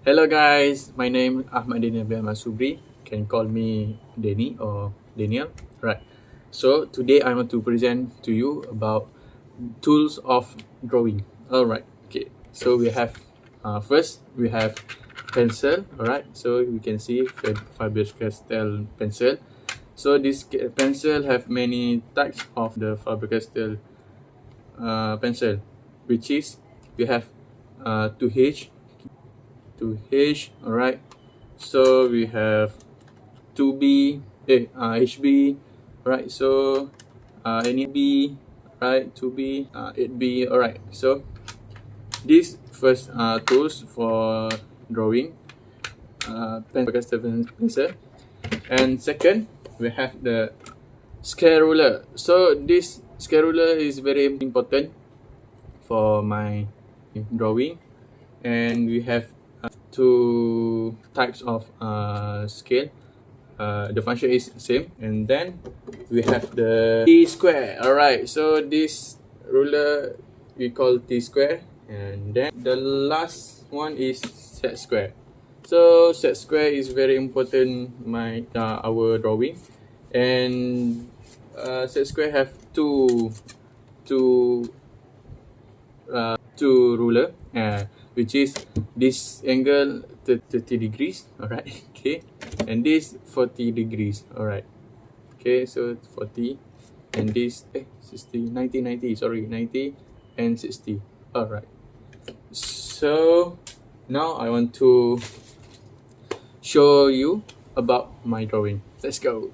Hello guys, my name Ahmad Danial SUBRI. Can call me Danny or Daniel. Right. So today I want to present to you about tools of drawing. Alright. Okay. So we have first we have pencil. Alright. So we can see Faber-Castell pencil. So this pencil have many types of the Faber-Castell pencil, which is we have 2H 2H. All right, so we have 2B, HB. All right, so any B, right, 2B, 8B. All right, so these first tools for drawing, pencil. And second, we have the scale ruler. So this scale ruler is very important for my drawing, and we have two types of scale. The function is same, and then we have the T square. All right, so this ruler we call T square, and then the last one is set square. So set square is very important our drawing, and set square have two ruler, which is this angle 30 degrees. All right. Okay, and this 40 degrees. All right. Okay, so 40, and this 60, 90, 90, sorry, 90 and 60. All right, so now I want to show you about my drawing. Let's go.